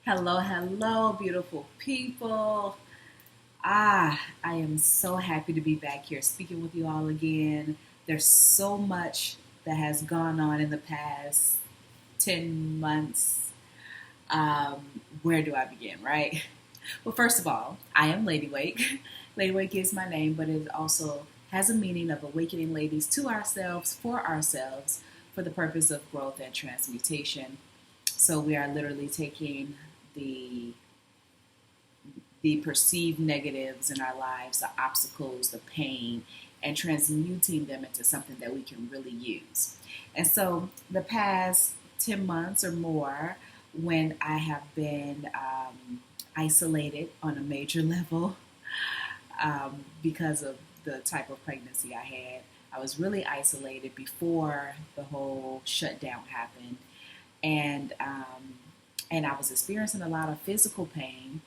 Hello, hello, beautiful people. I am so happy to be back here speaking with you all again. There's so much that has gone on in the past 10 months. Where do I begin, right? Well, first of all, I am LadyWake. LadyWake is my name, but it also has a meaning of awakening ladies to ourselves, for the purpose of growth and transmutation. So we are literally taking the the perceived negatives in our lives, the obstacles, the pain, and transmuting them into something that we can really use. And so, the past 10 months or more, when I have been isolated on a major level because of the type of pregnancy I had, I was really isolated before the whole shutdown happened, and and I was experiencing a lot of physical pain.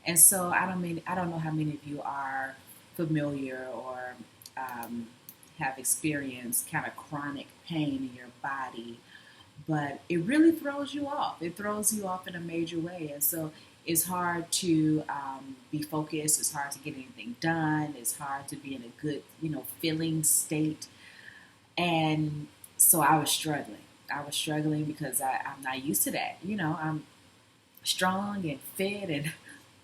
And so I don't know how many of you are familiar or have experienced kind of chronic pain in your body, but it really throws you off. It throws you off in a major way, and so it's hard to be focused. It's hard to get anything done. It's hard to be in a good, feeling state. And so I was struggling. I was struggling because I'm not used to that. I'm strong and fit, and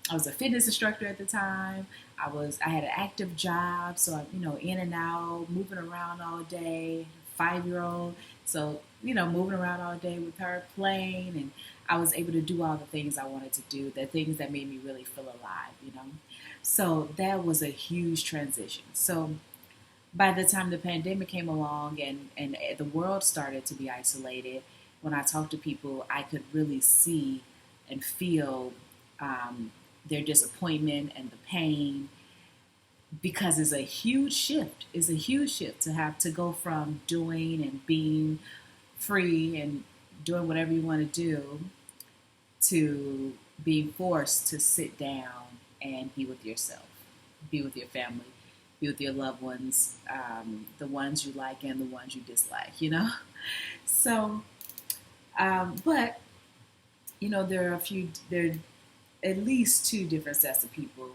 I was a fitness instructor at the time. I had an active job, so in and out, moving around all day. 5-year old, so moving around all day with her, playing, and I was able to do all the things I wanted to do, the things that made me really feel alive. So that was a huge transition. So by the time the pandemic came along and the world started to be isolated, when I talked to people, I could really see and feel their disappointment and the pain, because it's a huge shift. It's a huge shift to have to go from doing and being free and doing whatever you want to do to being forced to sit down and be with yourself, be with your family, be with your loved ones, the ones you like and the ones you dislike. So, but there are at least two different sets of people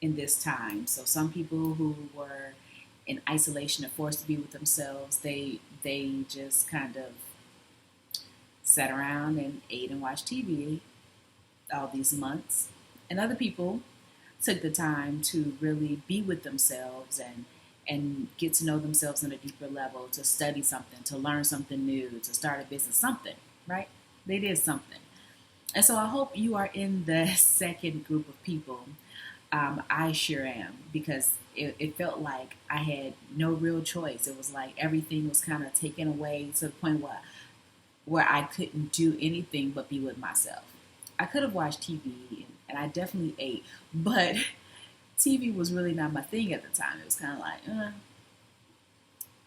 in this time. So some people who were in isolation and forced to be with themselves, they just kind of sat around and ate and watched TV all these months. And other people took the time to really be with themselves and get to know themselves on a deeper level, to study something, to learn something new, to start a business, something, right? They did something. And so I hope you are in the second group of people. I sure am, because it felt like I had no real choice. It was like everything was kind of taken away to the point where I couldn't do anything but be with myself. I could have watched TV and I definitely ate, but TV was really not my thing at the time. It was kind of like,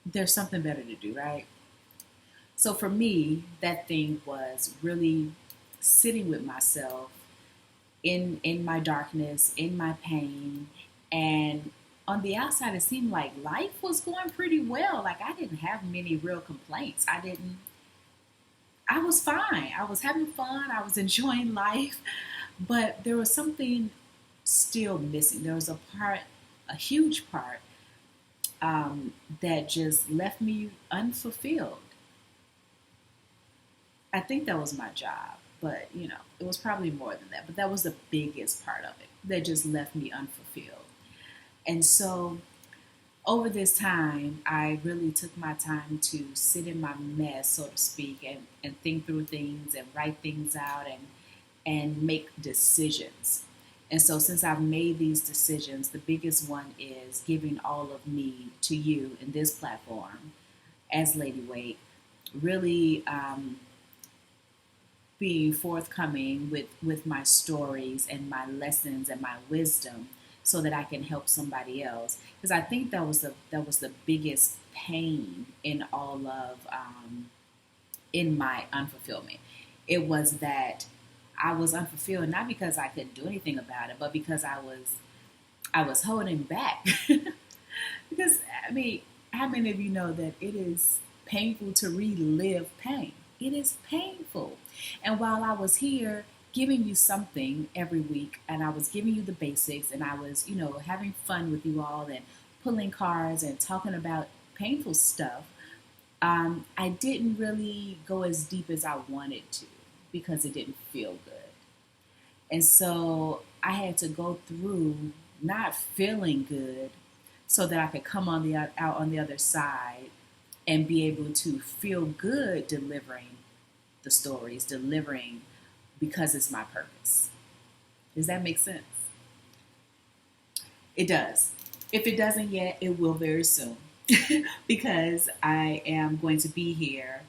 there's something better to do, right? So for me, that thing was really sitting with myself in my darkness, in my pain, and on the outside it seemed like life was going pretty well. Like I didn't have many real complaints. I was fine. I was having fun. I was enjoying life, but there was something still missing. There was a huge part, that just left me unfulfilled. I think that was my job, but it was probably more than that. But that was the biggest part of it that just left me unfulfilled. And so over this time, I really took my time to sit in my mess, so to speak, and think through things and write things out and make decisions. And so since I've made these decisions, the biggest one is giving all of me to you in this platform as Lady Wake, really being forthcoming with my stories and my lessons and my wisdom, so that I can help somebody else. Because I think that was the biggest pain in all of in my unfulfillment. It was that I was unfulfilled not because I couldn't do anything about it, but because I was holding back. Because I mean, how many of you know that it is painful to relive pain? It is painful. And while I was here giving you something every week, and I was giving you the basics, and I was, having fun with you all and pulling cards and talking about painful stuff, I didn't really go as deep as I wanted to because it didn't feel good. And so I had to go through not feeling good so that I could come out on the other side and be able to feel good delivering the stories, delivering because it's my purpose. Does that make sense? It does. If it doesn't yet, it will very soon because I am going to be here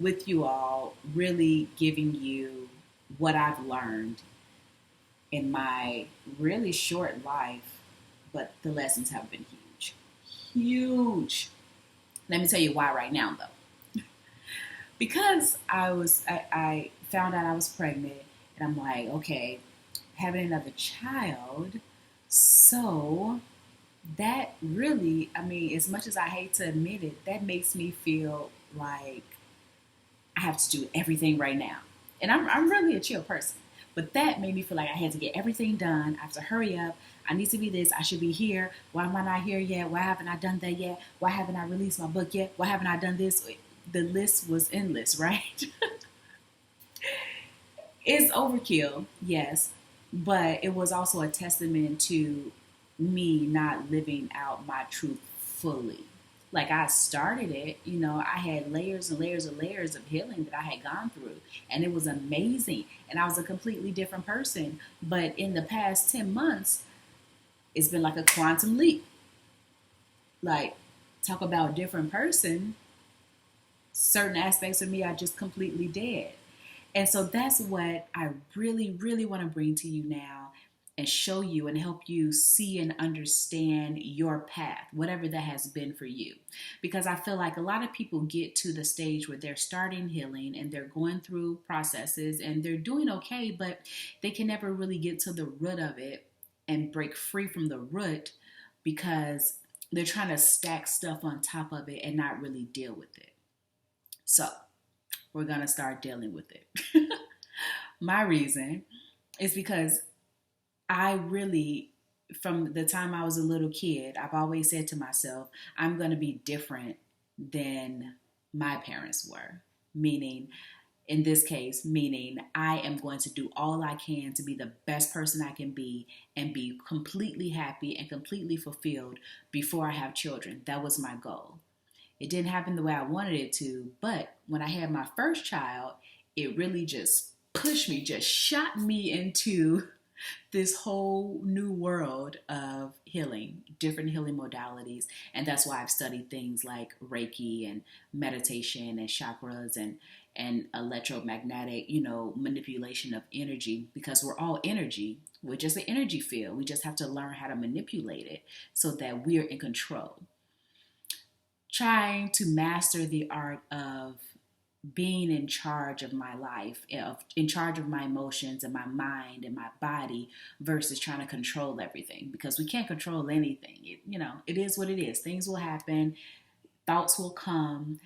with you all, really giving you what I've learned in my really short life, but the lessons have been huge. Huge. Let me tell you why right now, though. Because I found out I was pregnant, and I'm like, okay, having another child, so that really, I mean, as much as I hate to admit it, that makes me feel like I have to do everything right now. And I'm really a chill person. But that made me feel like I had to get everything done. I have to hurry up. I need to be this. I should be here. Why am I not here yet? Why haven't I done that yet? Why haven't I released my book yet? Why haven't I done this? The list was endless, right? It's overkill, yes. But it was also a testament to me not living out my truth fully. Like I started it, I had layers and layers and layers of healing that I had gone through, and it was amazing. And I was a completely different person. But in the past 10 months, it's been like a quantum leap. Like, talk about a different person. Certain aspects of me are just completely dead. And so that's what I really, really want to bring to you now and show you and help you see and understand your path, whatever that has been for you. Because I feel like a lot of people get to the stage where they're starting healing and they're going through processes and they're doing okay, but they can never really get to the root of it and break free from the root because they're trying to stack stuff on top of it and not really deal with it. So we're going to start dealing with it. My reason is because I really, from the time I was a little kid, I've always said to myself, I'm going to be different than my parents were. Meaning, in this case, meaning I am going to do all I can to be the best person I can be and be completely happy and completely fulfilled before I have children. That was my goal. It didn't happen the way I wanted it to, but when I had my first child, it really just pushed me, just shot me into this whole new world of healing, different healing modalities. And that's why I've studied things like Reiki and meditation and chakras and electromagnetic, manipulation of energy, because we're all energy. We're just an energy field. We just have to learn how to manipulate it so that we're in control. Trying to master the art of being in charge of my life, in charge of my emotions and my mind and my body versus trying to control everything, because we can't control anything. It is what it is. Things will happen. Thoughts will come,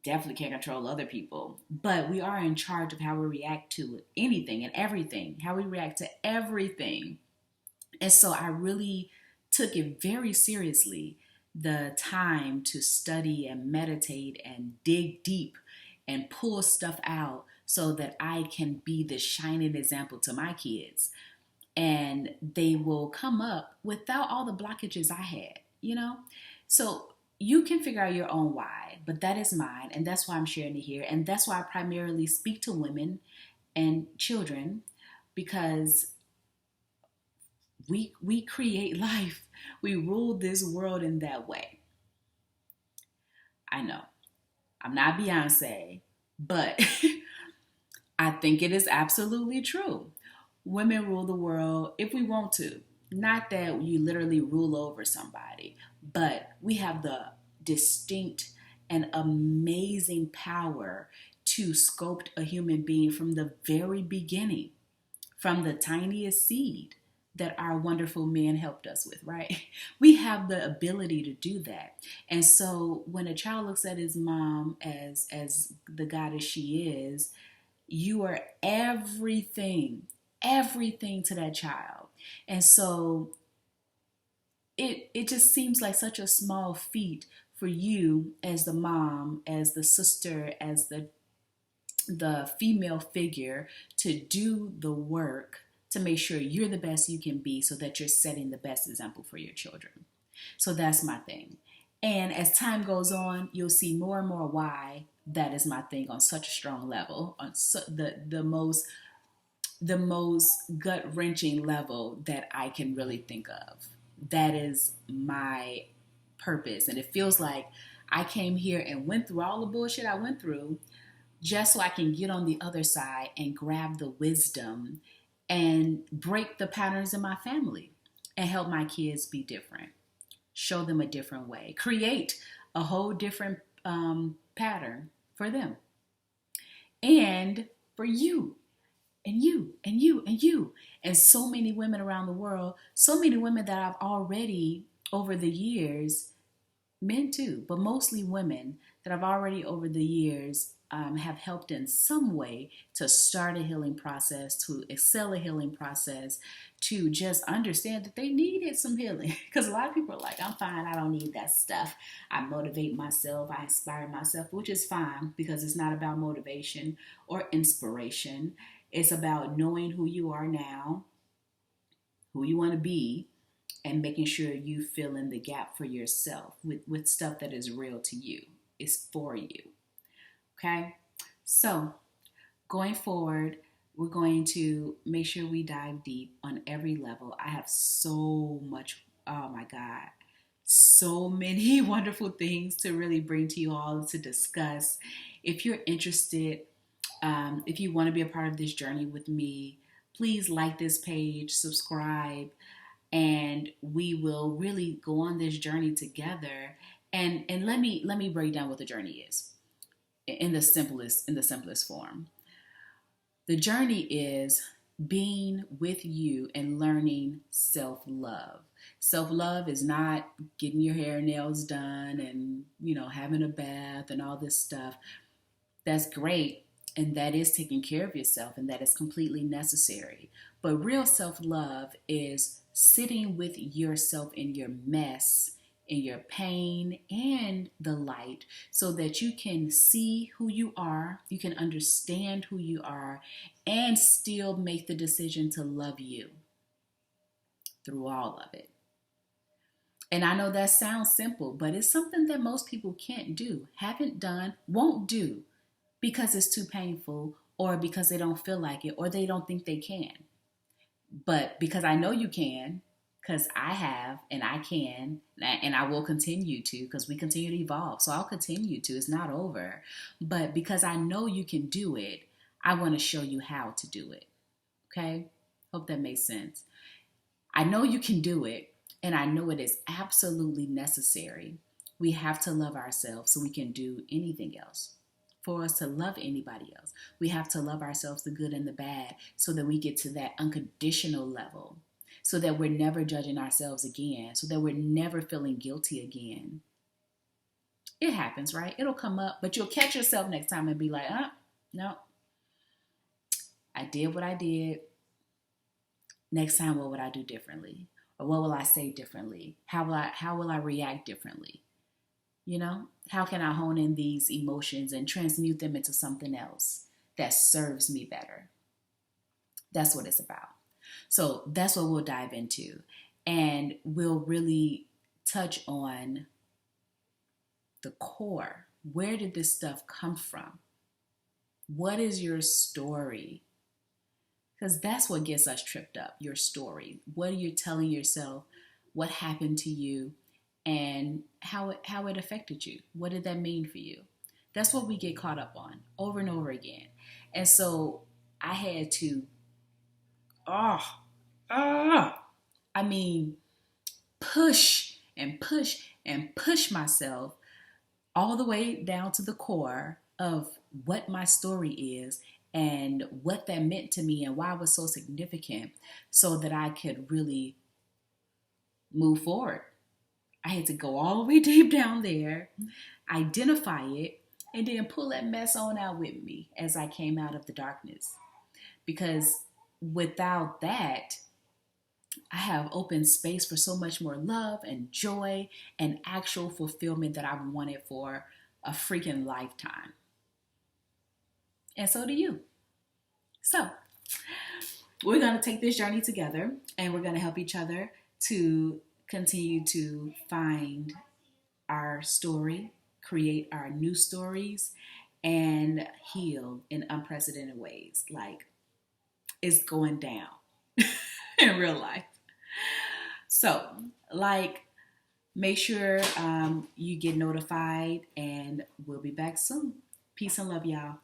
definitely can't control other people, but we are in charge of how we react to anything and everything, how we react to everything. And so I really took it very seriously, the time to study and meditate and dig deep and pull stuff out so that I can be the shining example to my kids. And they will come up without all the blockages I had. So you can figure out your own why, but that is mine. And that's why I'm sharing it here. And that's why I primarily speak to women and children, because we create life. We rule this world in that way. I know. I'm not Beyonce, but I think it is absolutely true. Women rule the world if we want to. Not that you literally rule over somebody, but we have the distinct and amazing power to sculpt a human being from the very beginning, from the tiniest seed that our wonderful men helped us with, right? We have the ability to do that. And so when a child looks at his mom as the goddess she is, You are everything, everything to that child. And so it just seems like such a small feat for you as the mom, as the sister, as the female figure to do the work to make sure you're the best you can be so that you're setting the best example for your children. So that's my thing. And as time goes on, you'll see more and more why that is my thing on such a strong level, on the most gut wrenching level that I can really think of. That is my purpose. And it feels like I came here and went through all the bullshit I went through just so I can get on the other side and grab the wisdom and break the patterns in my family and help my kids be different, show them a different way, create a whole different pattern for them and for you and you and you and you and so many women around the world, so many women that I've already over the years, men too, but mostly women that I've already over the years have helped in some way to start a healing process, to excel a healing process, to just understand that they needed some healing. Because a lot of people are like, I'm fine, I don't need that stuff. I motivate myself, I inspire myself, which is fine because it's not about motivation or inspiration. It's about knowing who you are now, who you want to be, and making sure you fill in the gap for yourself with stuff that is real to you. It's for you. Okay? So, going forward, we're going to make sure we dive deep on every level. I have so much, oh my God, so many wonderful things to really bring to you all to discuss. If you're interested, if you want to be a part of this journey with me, please like this page, subscribe, and we will really go on this journey together. And let me break down what the journey is in the simplest form. The journey is being with you and learning self-love. Self-love is not getting your hair and nails done and, having a bath and all this stuff. That's great. And that is taking care of yourself, and that is completely necessary. But real self-love is sitting with yourself in your mess, in your pain, and the light, so that you can see who you are, you can understand who you are, and still make the decision to love you through all of it. And I know that sounds simple, but it's something that most people can't do, haven't done, won't do, because it's too painful, or because they don't feel like it, or they don't think they can. But because I know you can, because I have and I can, and I will continue to, because we continue to evolve. So I'll continue to. It's not over. But because I know you can do it, I want to show you how to do it. Okay? Hope that makes sense. I know you can do it, and I know it is absolutely necessary. We have to love ourselves so we can do anything else. For us to love anybody else, we have to love ourselves, the good and the bad, so that we get to that unconditional level, so that we're never judging ourselves again, so that we're never feeling guilty again. It happens, right? It'll come up, but you'll catch yourself next time and be like, no, I did what I did. Next time, what would I do differently? Or what will I say differently? How will I react differently? How can I hone in these emotions and transmute them into something else that serves me better? That's what it's about. So that's what we'll dive into. And we'll really touch on the core. Where did this stuff come from? What is your story? Because that's what gets us tripped up, your story. What are you telling yourself? What happened to you? And how it affected you. What did that mean for you? That's what we get caught up on over and over again. And so I had to, push and push and push myself all the way down to the core of what my story is and what that meant to me and why it was so significant, so that I could really move forward. I had to go all the way deep down there, identify it, And then pull that mess on out with me as I came out of the darkness. Because without that, I have open space for so much more love and joy and actual fulfillment that I've wanted for a freaking lifetime. And so do you. So, we're going to take this journey together and we're going to help each other to continue to find our story, create our new stories, and heal in unprecedented ways. Like, it's going down in real life. So, like, make sure you get notified, and we'll be back soon. Peace and love, y'all.